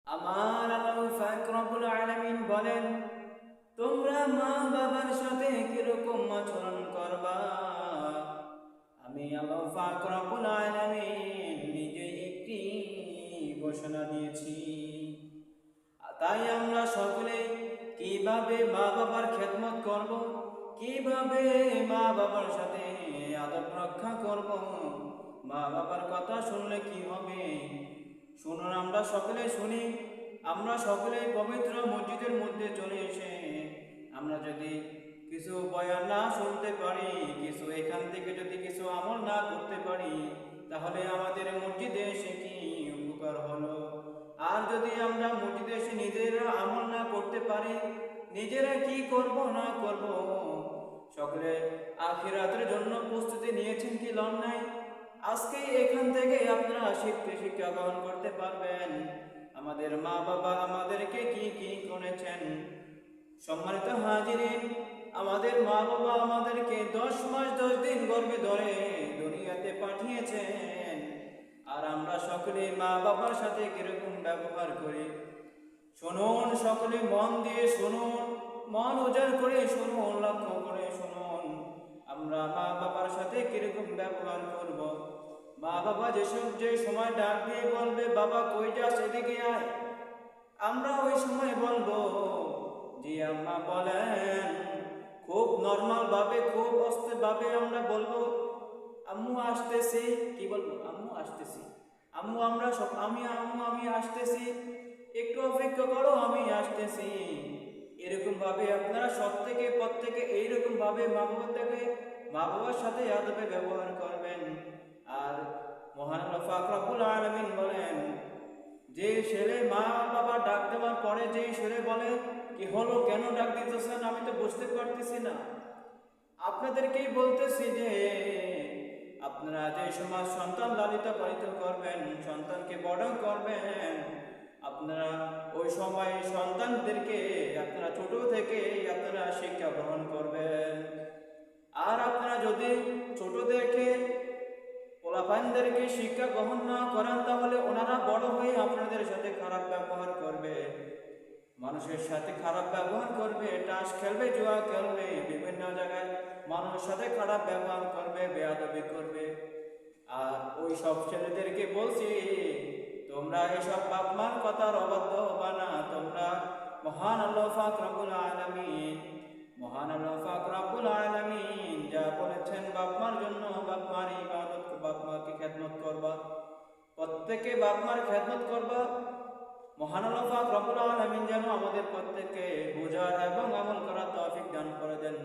আমার আল্লাহ পাক রব্বুল আলামিন বলেন, তোমরা মা বাবার সাথে কিরকম আচরণ করবা। আমি আল্লাহ পাক রব্বুল আলামিন নিজে একটি ঘোষণা দিয়েছি। তাই আমরা সকলে কিভাবে মা বাবার খেদমত করব, কিভাবে মা বাবার সাথে আদব রক্ষা করব, মা বাবার কথা শুনলে কি হবে শুনুন। আমরা সকলে শুনি। আমরা সকলে পবিত্র মসজিদের মধ্যে চলে এসে আমরা যদি কিছু বয়ান না শুনতে পারি, কিছু এখান থেকে যদি কিছু আমল না করতে পারি, তাহলে আমাদের মসজিদে এসে কি উপকার হলো? আর যদি আমরা মসজিদে এসে নিজেরা আমল না করতে পারি, নিজেরা কি করব না করব, সকলে আখিরাতের জন্য প্রস্তুতি নিয়েছেন কি লন নাই? আজকে এখান থেকে আপনারা শিক্ষা গ্রহণ করতে পারবেন আমাদের মা বাবা আমাদেরকে কি কি করেছেন। সম্মানিত হাজিরিন, আমাদের মা বাবা আমাদেরকে 10 মাস 10 দিন গর্ভে ধরে দুনিয়াতে পাঠিয়েছেন। আর আমরা সকলে মা বাবার সাথে কিরকম ব্যবহার করি শুনুন। সকলে মন দিয়ে শুনুন, মন উজাড় করে শুনুন, লক্ষ্য করে শুনুন। আমরা মা বাবার সাথে কিরকম ব্যবহার করব। মা বাবা যে সময় ডাক দিয়ে বলবে, বাবা কই যাস, এদিকে আয়, আমরা ওই সময় বলবো, জি আম্মা বলেন। খুব নর্মাল ভাবে, খুব অস্তে ভাবে আমরা বলবো, আম্মু আসতেছি। কি বলবো? আম্মু আসতেছি। আম্মু আমরা সব আমি আসতেছি, একটু অপেক্ষা করো, আমি আসতেছি। এরকম ভাবে আপনারা সব থেকে প্রত্যেকে এইরকম ভাবে মা বাবার সাথে আদবে ব্যবহার করবেন। আর মহান আল্লাহ পাক রব্বুল আলামিন বলেন, যে ছেলে মা বাবা ডাক দেওয়ার পরে যেই ছেলে বলে, কি হলো, কেন ডাক দিতেছেন, আমি তো বুঝতে পারতেছি না। আপনাদেরকেই বলতেছি যে আপনারা যে সময় সন্তান লালিত পালিত করবেন, সন্তানকে বড় করবেন, আপনারা ওই সময় সন্তানদেরকে আপনারা ছোট থেকে আপনারা শিক্ষা গ্রহণ করবেন। আর আপনারা যদি ছোটদেরকে পোলাপানদেরকে শিক্ষা গ্রহণ না করান, তাহলে ওনারা বড় হয়ে আপনাদের সাথে খারাপ ব্যবহার করবে, মানুষের সাথে খারাপ ব্যবহার করবে, তাস খেলবে, জুয়া খেলবে, বিভিন্ন জায়গায় মানুষের সাথে খারাপ ব্যবহার করবে, বেয়াদবি করবে। আর ওই সব ছেলেদেরকে বলছি, তোমরা এইসব বাপ মার কথার অবাধ্য হবা না। তোমরা মহান আল্লাহ পাক রব্বুল আলামিন, মহান আল্লাহ পাক রব্বুল আলামিন যা বলেছেন, বাপ মার জন্য, বাপ মার ইবাদত, বাপ মাকে খেদমত করবা, প্রত্যেকে বাপ মার খেদমত করবা। মহান আল্লাহ পাক রব্বুল আলামিন যেন আমাদের প্রত্যেককে বোঝার এবং আমল করার তৌফিক দান করে দেন।